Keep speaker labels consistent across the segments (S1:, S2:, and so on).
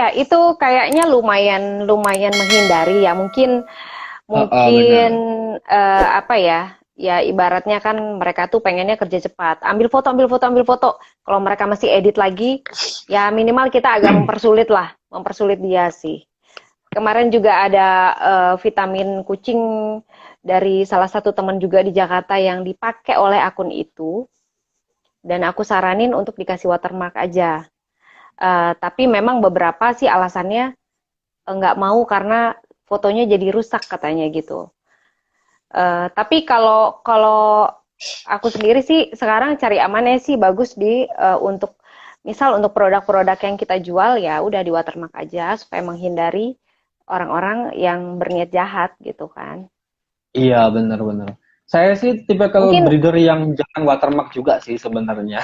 S1: Iya, itu kayaknya lumayan lumayan menghindari ya. Mungkin mungkin
S2: Benar.
S1: apa ya? Ya ibaratnya kan mereka tuh pengennya kerja cepat. Ambil foto, ambil foto, ambil foto. Kalau mereka masih edit lagi, ya minimal kita agak mempersulit lah, mempersulit dia sih. Kemarin juga ada vitamin kucing dari salah satu teman juga di Jakarta yang dipakai oleh akun itu, dan aku saranin untuk dikasih watermark aja. Tapi memang beberapa sih alasannya nggak mau karena fotonya jadi rusak katanya gitu. Tapi kalau kalau aku sendiri sih sekarang cari amannya sih bagus di untuk misal untuk produk-produk yang kita jual ya udah di watermark aja supaya menghindari orang-orang yang berniat jahat gitu kan.
S2: Iya, benar-benar. Saya sih tipikal
S1: Mungkin
S2: breeder yang jangan watermark juga sih sebenarnya.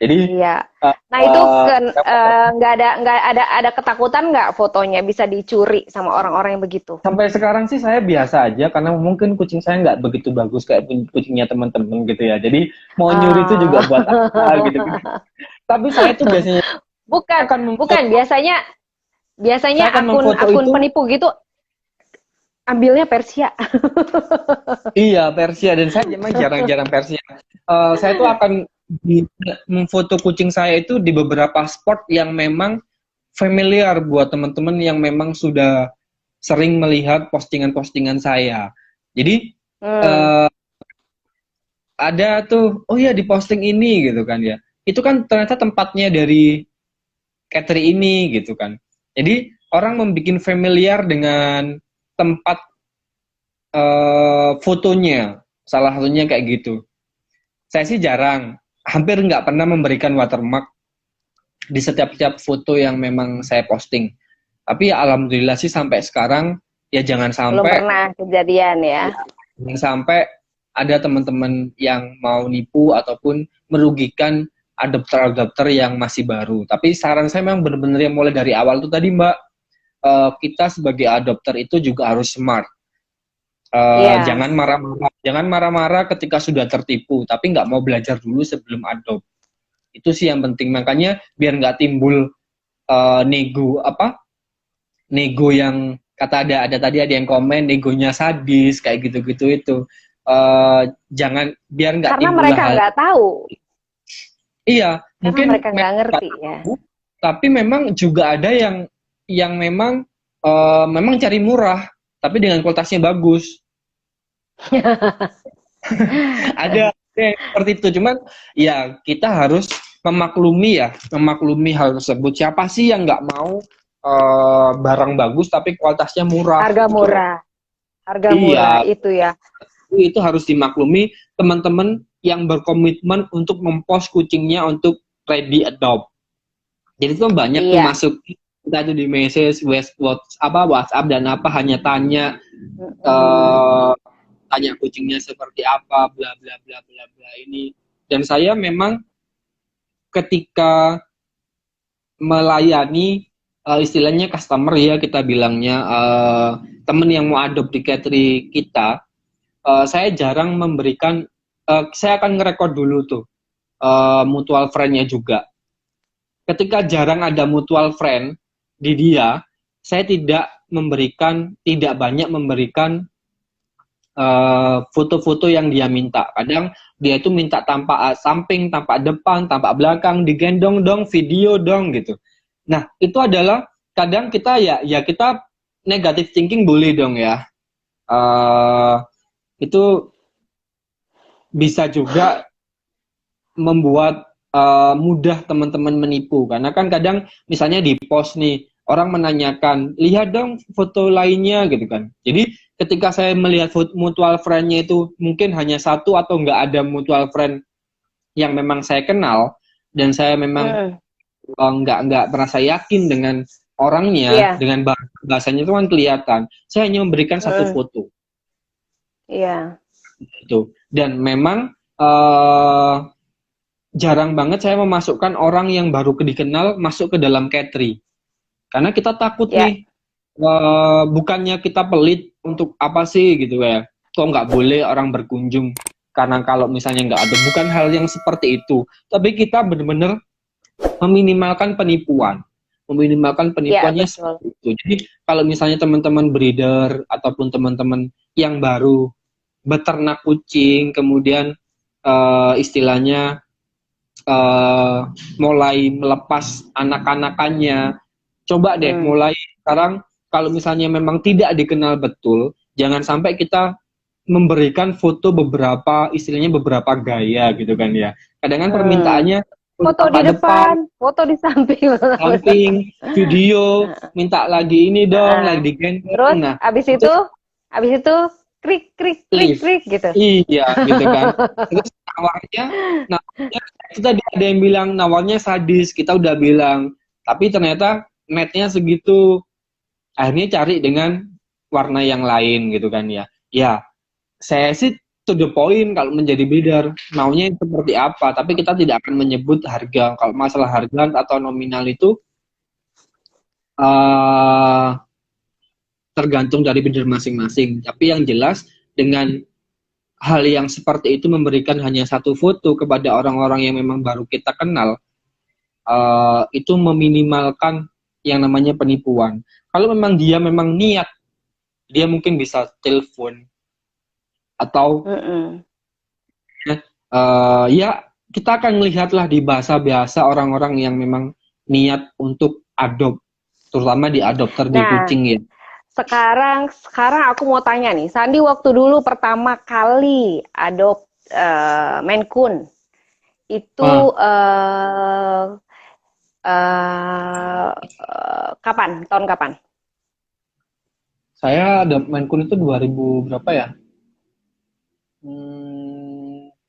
S2: Jadi
S1: iya.
S2: eh,
S1: Nah itu
S2: eh,
S1: kan
S2: saya watermark.
S1: nggak ada ketakutan nggak fotonya bisa dicuri sama orang-orang yang begitu.
S2: Sampai sekarang sih saya biasa aja karena mungkin kucing saya nggak begitu bagus kayak kucingnya teman-teman gitu ya. Jadi mau nyuri itu juga buat apa gitu. Tapi saya tuh biasanya
S1: Bukan,
S2: akan
S1: bukan.
S2: memfoto,
S1: Biasanya biasanya
S2: saya akan memfoto
S1: akun-akun
S2: itu.
S1: penipu gitu ambilnya Persia.
S2: Iya, Persia, dan saya memang jarang-jarang Persia. Saya tuh akan memfoto kucing saya itu di beberapa spot yang memang familiar buat teman-teman yang memang sudah sering melihat postingan-postingan saya. Jadi
S1: Hmm.
S2: eh, ada tuh, oh ya di posting ini gitu kan ya. Itu kan ternyata tempatnya dari catering ini gitu kan. Jadi orang membuat familiar dengan tempat fotonya. Salah satunya kayak gitu. Saya sih jarang, hampir nggak pernah memberikan watermark di setiap foto yang memang saya posting. Tapi ya alhamdulillah sih sampai sekarang ya
S1: Belum pernah kejadian ya.
S2: jangan sampai ada teman-teman yang mau nipu ataupun merugikan adopter-adopter yang masih baru. Tapi saran saya memang benar-benar yang mulai dari awal tuh tadi Mbak, kita sebagai adopter itu juga harus smart.
S1: Iya.
S2: Jangan marah-marah ketika sudah tertipu, tapi nggak mau belajar dulu sebelum adopt. Itu sih yang penting. Makanya biar nggak timbul nego yang kata ada tadi ada yang komen negonya sadis kayak gitu-gitu itu. Jangan biar nggak
S1: Karena
S2: timbul
S1: mereka
S2: hal.
S1: nggak tahu.
S2: Iya,
S1: Karena
S2: mungkin
S1: mereka nggak
S2: memang nggak
S1: ngerti ya.
S2: tahu, tapi memang juga ada yang memang memang cari murah, tapi dengan kualitasnya bagus. Ada yang seperti itu, cuman ya kita harus memaklumi hal tersebut. Siapa sih yang nggak mau barang bagus tapi kualitasnya murah?
S1: Harga
S2: Itu
S1: murah. Harga murah
S2: iya,
S1: itu ya.
S2: itu harus dimaklumi teman-teman yang berkomitmen untuk mempost kucingnya untuk ready adopt. Jadi itu banyak tuh
S1: Iya.
S2: masuk kita tuh di message, WhatsApp dan apa hanya
S1: Mm-mm.
S2: eh, tanya kucingnya seperti apa, bla bla bla bla bla ini. Dan saya memang ketika melayani istilahnya customer ya kita bilangnya temen yang mau adopt di catering kita, saya jarang memberikan, saya akan ngerekord dulu tuh mutual friend-nya juga. Ketika jarang ada mutual friend di dia, saya tidak banyak memberikan foto-foto yang dia minta. Kadang dia itu minta tampak samping, tampak depan, tampak belakang, digendong dong, video dong gitu. Nah, itu adalah kadang kita ya kita negative thinking boleh dong ya. Uh, itu bisa juga membuat mudah teman-teman menipu karena kan kadang misalnya di post nih orang menanyakan lihat dong foto lainnya gitu kan, jadi ketika saya melihat mutual friend-nya itu mungkin hanya satu atau nggak ada mutual friend yang memang saya kenal dan saya memang
S1: Mm.
S2: nggak merasa yakin dengan orangnya,
S1: Iya.
S2: dengan bahasanya itu kan kelihatan, saya hanya memberikan satu
S1: Mm.
S2: foto
S1: Iya.
S2: itu. Dan memang jarang banget saya memasukkan orang yang baru dikenal masuk ke dalam catering. Karena kita takut
S1: Ya.
S2: nih, bukannya kita pelit untuk apa sih gitu ya. Kok nggak boleh orang berkunjung karena kalau misalnya nggak ada, bukan hal yang seperti itu. Tapi kita benar-benar meminimalkan penipuan. meminimalkan
S1: Ya,
S2: penipuannya
S1: betul.
S2: seperti itu. Jadi kalau misalnya teman-teman breeder ataupun teman-teman yang baru beternak kucing, kemudian istilahnya eh, mulai melepas anak-anakannya, coba deh
S1: Hmm.
S2: mulai sekarang kalau misalnya memang tidak dikenal betul, jangan sampai kita memberikan foto beberapa istilahnya beberapa gaya gitu kan ya. Kadang kan
S1: Hmm.
S2: permintaannya foto
S1: Foto di
S2: tampak depan,
S1: depan, foto di samping.
S2: samping, video, minta lagi ini dong, lagi
S1: Heeh.
S2: digendong.
S1: Terus
S2: Nah, itu
S1: abis itu krik krik krik
S2: lift.
S1: krik gitu.
S2: Iya, gitu kan. Terus nawarnya itu tadi ada yang bilang nawarnya sadis, kita udah bilang. Tapi ternyata netnya segitu. Akhirnya cari dengan warna yang lain gitu kan ya. Ya, saya sih to the point kalau menjadi bidar maunya seperti apa, tapi kita tidak akan menyebut harga. Kalau masalah harga atau nominal itu eh tergantung dari bidar masing-masing. Tapi yang jelas dengan hal yang seperti itu memberikan hanya satu foto kepada orang-orang yang memang baru kita kenal, itu meminimalkan yang namanya penipuan. Kalau memang dia memang niat, dia mungkin bisa telepon atau
S1: Mm-mm.
S2: ya kita akan melihatlah di bahasa biasa orang-orang yang memang niat untuk adopt, terutama di adopter di
S1: Nah,
S2: kucing ya.
S1: sekarang aku mau tanya nih, Sandi waktu dulu pertama kali adopt Maine Coon itu
S2: Ah,
S1: kapan? Tahun kapan?
S2: saya adopt Maine Coon itu 2000 berapa ya?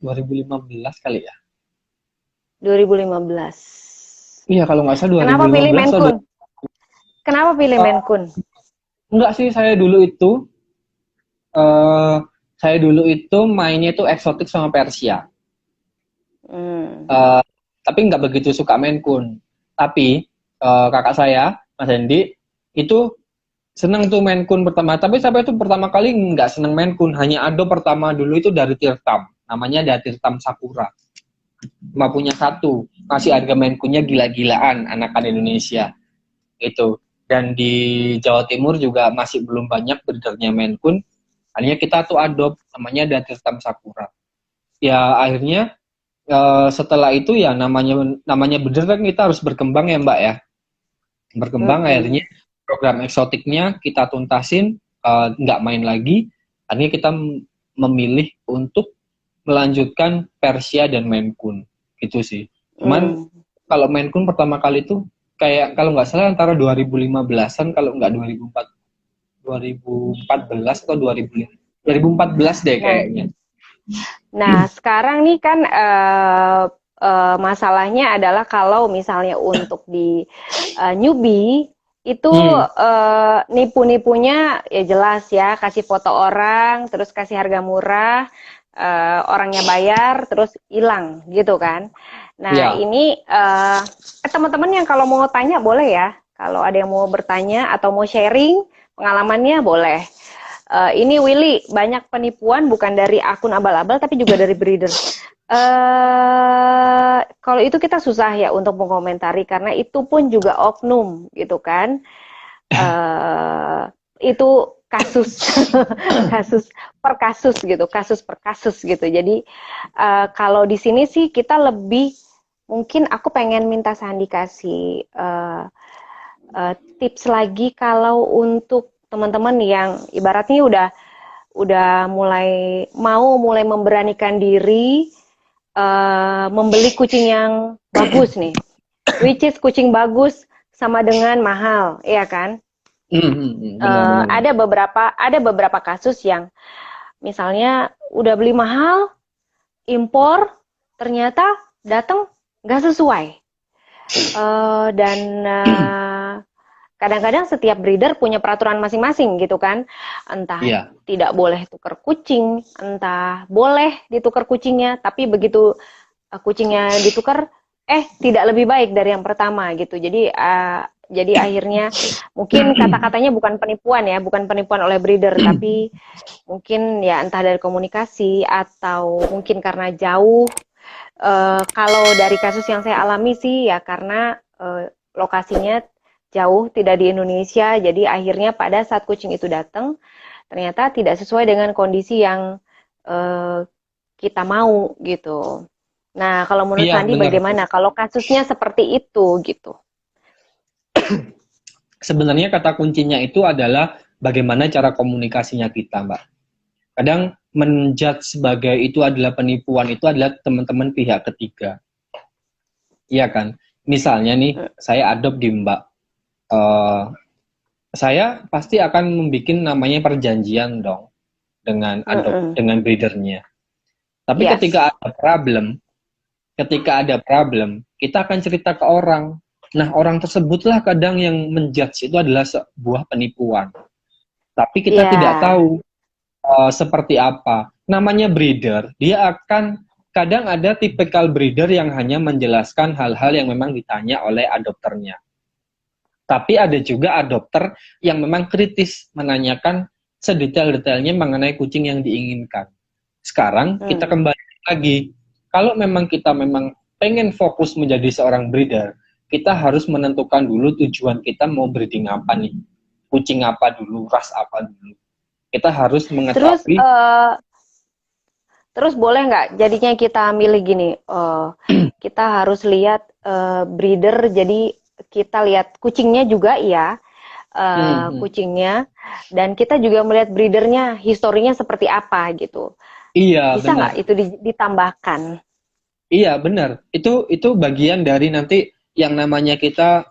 S2: 2015 kali ya.
S1: 2015.
S2: Iya kalau nggak salah
S1: Kenapa pilih
S2: 2015
S1: Maine
S2: atau
S1: Coon? Kenapa pilih Maine Coon?
S2: enggak sih eh saya dulu itu mainnya itu eksotik sama Persia.
S1: Hmm.
S2: Eh, tapi nggak begitu suka Maine Coon. Tapi kakak saya, Mas Hendy, itu seneng tuh Maine Coon pertama. Tapi sampai itu pertama kali nggak seneng Maine Coon. Hanya ado pertama dulu itu dari Tirtam. Namanya dari Tirtam Sakura. Cuma punya satu. Masih harga Maine Coonnya gila-gilaan anakan Indonesia. Itu. Dan di Jawa Timur juga masih belum banyak breedernya Maine Coon. Akhirnya kita tuh adopt. Namanya dari Tirtam Sakura. Ya akhirnya setelah itu ya namanya beneran kita harus berkembang ya Mbak ya, berkembang
S1: Mm-mm.
S2: akhirnya program eksotiknya kita tuntasin, nggak main lagi, akhirnya kita memilih untuk melanjutkan Persia dan Maine Coon gitu sih. Cuman
S1: Mm.
S2: kalau Maine Coon pertama kali itu kayak kalau nggak salah antara 2015-an kalau nggak 2014 atau 2014 deh
S1: Nah,
S2: kayaknya.
S1: nah, sekarang nih kan masalahnya adalah kalau misalnya untuk di newbie itu
S2: Hmm,
S1: nipu-nipunya ya jelas ya, kasih foto orang, terus kasih harga murah, orangnya bayar, terus hilang gitu kan. Nah,
S2: ya.
S1: ini teman-teman yang kalau mau tanya boleh ya, kalau ada yang mau bertanya atau mau sharing pengalamannya boleh. Ini Willy, banyak penipuan bukan dari akun abal-abal tapi juga dari breeder. Kalau itu kita susah ya untuk mengomentari karena itu pun juga oknum gitu kan. Eh itu kasus kasus per kasus gitu. Jadi kalau di sini sih kita lebih mungkin aku pengen minta Sandi kasih tips lagi kalau untuk teman-teman yang ibaratnya udah mulai memberanikan diri membeli kucing yang bagus nih, which is kucing bagus sama dengan mahal, ya kan?
S2: Benar-benar.
S1: Ada beberapa kasus yang misalnya udah beli mahal, impor, ternyata datang nggak sesuai. Dan kadang-kadang setiap breeder punya peraturan masing-masing gitu kan. Entah
S2: Iya.
S1: tidak boleh tukar kucing, entah boleh ditukar kucingnya, tapi begitu kucingnya ditukar, tidak lebih baik dari yang pertama gitu. Jadi akhirnya mungkin kata-katanya bukan penipuan ya, bukan penipuan oleh breeder, tapi mungkin ya entah dari komunikasi atau mungkin karena jauh. Kalau dari kasus yang saya alami sih ya karena lokasinya jauh, tidak di Indonesia. Jadi akhirnya pada saat kucing itu datang, ternyata tidak sesuai dengan kondisi yang eh, kita mau gitu. Nah, kalau menurut
S2: Iya,
S1: Sandi
S2: benar.
S1: bagaimana? Kalau kasusnya seperti itu gitu.
S2: Sebenarnya kata kuncinya itu adalah bagaimana cara komunikasinya kita, Mbak. Kadang menjudge sebagai itu adalah penipuan itu adalah teman-teman pihak ketiga. Iya kan? Misalnya nih,
S1: Mm,
S2: saya adopt di Mbak. Eh, saya pasti akan membuat namanya perjanjian dong dengan adopt
S1: mm-mm.
S2: dengan breedernya. Tapi
S1: Yes.
S2: ketika ada problem, kita akan cerita ke orang. Nah, orang tersebutlah kadang yang menjudge itu adalah sebuah penipuan. Tapi kita
S1: Iya.
S2: tidak tahu seperti apa. Namanya breeder, dia akan kadang ada tipikal breeder yang hanya menjelaskan hal-hal yang memang ditanya oleh adopternya. Tapi ada juga adopter yang memang kritis menanyakan sedetail-detailnya mengenai kucing yang diinginkan. Sekarang kita
S1: Hmm.
S2: kembali lagi, kalau memang kita memang pengen fokus menjadi seorang breeder, kita harus menentukan dulu tujuan kita mau breeding apa nih. Kucing apa dulu, ras apa dulu. Kita harus
S1: Terus
S2: mengetahui.
S1: terus boleh nggak jadinya kita milih gini, kita harus lihat breeder, jadi kita lihat kucingnya juga ya,
S2: Hmm, hmm.
S1: kucingnya, dan kita juga melihat breedernya, historinya seperti apa gitu.
S2: Iya,
S1: Bisa
S2: benar.
S1: nggak itu ditambahkan?
S2: Iya, benar. Itu bagian dari nanti yang namanya kita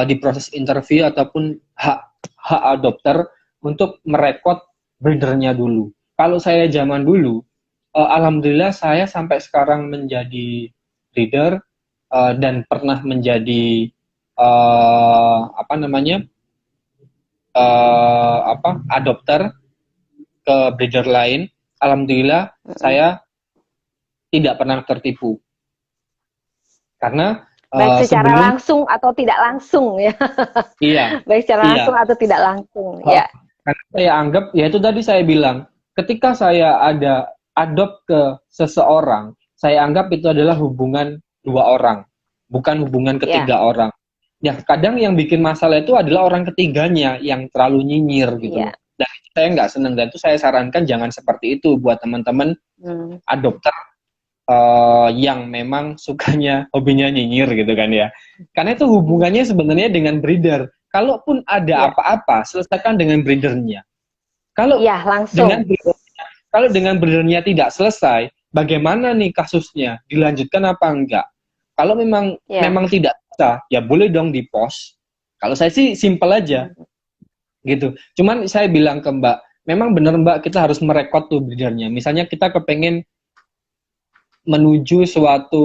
S2: di proses interview ataupun hak hak adopter untuk merekod breedernya dulu. Kalau saya zaman dulu, alhamdulillah saya sampai sekarang menjadi breeder dan pernah menjadi apa namanya adopter ke breeder lain. Alhamdulillah
S1: Mm-mm.
S2: saya tidak pernah tertipu karena
S1: Baik secara
S2: sebelum
S1: langsung atau tidak langsung ya.
S2: iya
S1: Baik secara
S2: iya
S1: langsung atau tidak langsung
S2: oh,
S1: ya.
S2: karena saya anggap ya itu tadi saya bilang ketika saya ada adopt ke seseorang saya anggap itu adalah hubungan dua orang bukan hubungan
S1: Ya.
S2: ketiga orang ya kadang yang bikin masalah itu adalah orang ketiganya yang terlalu nyinyir gitu loh
S1: Ya.
S2: dan saya nggak seneng dan itu saya sarankan jangan seperti itu buat teman-teman
S1: Hmm.
S2: adopter yang memang sukanya hobinya nyinyir gitu kan ya. Karena itu hubungannya sebenarnya dengan breeder. Kalaupun ada
S1: Ya.
S2: apa-apa, selesaikan dengan breedernya. Kalau
S1: Ya,
S2: dengan
S1: langsung.
S2: kalau dengan breedernya tidak selesai, bagaimana nih kasusnya? Dilanjutkan apa enggak? Kalau memang
S1: Ya.
S2: memang tidak bisa, ya boleh dong di post. Kalau saya sih simple aja
S1: Hmm.
S2: gitu. Cuman saya bilang ke Mbak, memang benar Mbak kita harus merekod tuh breedernya. Misalnya kita kepengen menuju suatu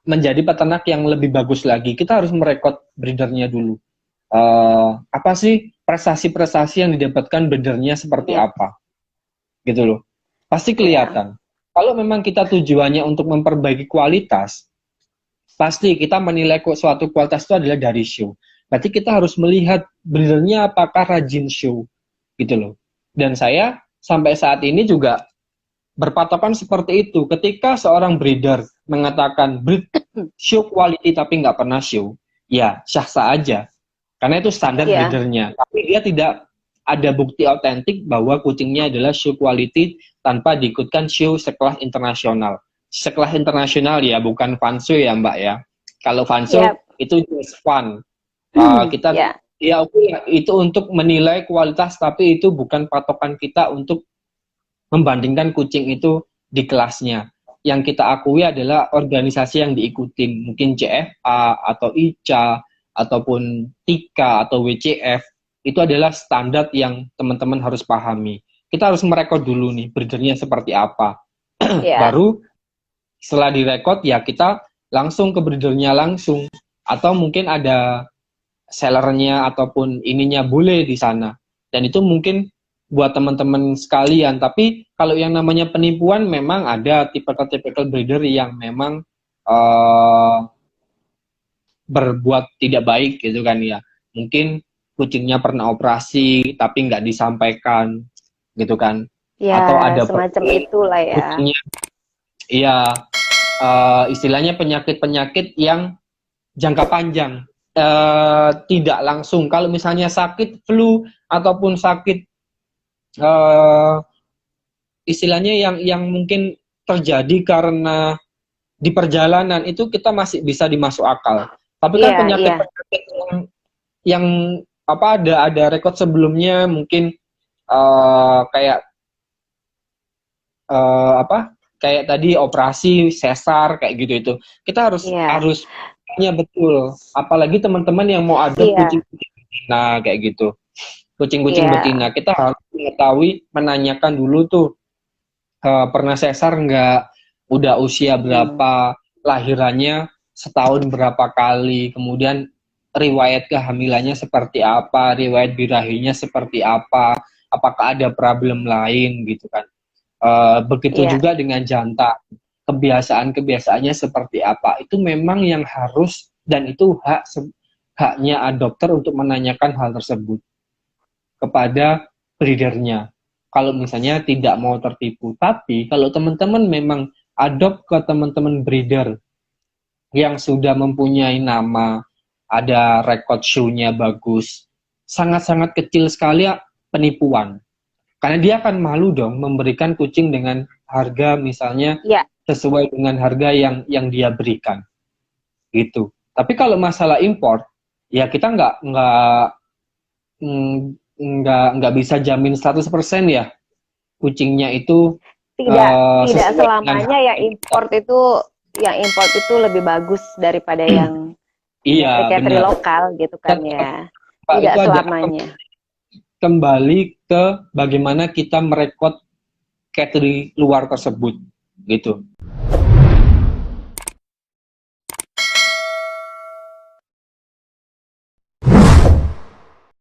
S2: menjadi peternak yang lebih bagus lagi, kita harus merekod breedernya dulu. Apa sih prestasi-prestasi yang didapatkan breedernya seperti
S1: Ya.
S2: apa, gitu loh. Pasti
S1: Ya.
S2: kelihatan. Kalau memang kita tujuannya untuk memperbaiki kualitas, pasti kita menilai suatu kualitas itu adalah dari show. Berarti kita harus melihat breedernya apakah rajin show, gitu loh. Dan saya sampai saat ini juga berpatokan seperti itu. Ketika seorang breeder mengatakan breed show quality tapi nggak pernah show, ya sah-sah aja. Karena itu standar
S1: Ya.
S2: breedernya. Tapi dia tidak ada bukti autentik bahwa kucingnya adalah show quality tanpa diikutkan show sekelas internasional. Sekelas internasional ya, bukan fanso ya Mbak ya. Kalau fanso
S1: Ya.
S2: itu just fun. Kita
S1: Ya.
S2: ya oke itu untuk menilai kualitas tapi itu bukan patokan kita untuk membandingkan kucing itu di kelasnya. Yang kita akui adalah organisasi yang diikutin, mungkin CFA atau ICA ataupun TIKA atau WCF, itu adalah standar yang teman-teman harus pahami. Kita harus merekod dulu nih breedernya seperti apa.
S1: Ya.
S2: Baru setelah direkod ya kita langsung ke breedernya langsung atau mungkin ada sellernya ataupun ininya boleh di sana. Dan itu mungkin buat teman-teman sekalian. Tapi kalau yang namanya penipuan memang ada tipikal-tipikal breeder yang memang uh, berbuat tidak baik gitu kan ya. Mungkin kucingnya pernah operasi tapi nggak disampaikan gitu kan.
S1: Ya,
S2: Atau ada
S1: semacam itulah ya.
S2: kucingnya, iya istilahnya penyakit-penyakit yang jangka panjang. tidak langsung. Kalau misalnya sakit flu ataupun sakit eh, istilahnya yang mungkin terjadi karena di perjalanan itu kita masih bisa dimasuk akal. Tapi kan
S1: Iya, iya.
S2: penyakit-penyakit yang apa ada rekod sebelumnya mungkin kayak apa kayak tadi operasi sesar kayak gitu itu kita harus
S1: Iya.
S2: harusnya betul, apalagi teman-teman yang mau adopt
S1: Iya.
S2: kucing betina kayak gitu, kucing-kucing
S1: Iya.
S2: betina kita harus mengetahui, menanyakan dulu tuh pernah sesar nggak, udah usia
S1: Hmm.
S2: berapa, lahirannya setahun berapa kali, kemudian riwayat kehamilannya seperti apa, riwayat birahinya seperti apa, apakah ada problem lain gitu kan. Begitu
S1: Iya.
S2: juga dengan jantan, kebiasaan-kebiasaannya seperti apa, itu memang yang harus dan itu haknya adopter untuk menanyakan hal tersebut kepada breedernya. Kalau misalnya tidak mau tertipu, tapi kalau teman-teman memang adopt ke teman-teman breeder yang sudah mempunyai nama, ada record show-nya bagus, sangat-sangat kecil sekali penipuan. Karena dia akan malu dong memberikan kucing dengan harga misalnya
S1: Iya.
S2: sesuai dengan harga yang dia berikan gitu. Tapi kalau masalah import, ya kita nggak bisa jamin 100% ya kucingnya itu
S1: Tidak, tidak
S2: sesuai dengan
S1: selamanya
S2: harga
S1: yang import itu lebih bagus daripada yang
S2: iya
S1: catering-catering
S2: benar.
S1: lokal gitu kan
S2: Tetap,
S1: ya.
S2: Pak,
S1: Tidak
S2: itu ada
S1: selamanya.
S2: kembali ke bagaimana kita merekod catering luar tersebut gitu.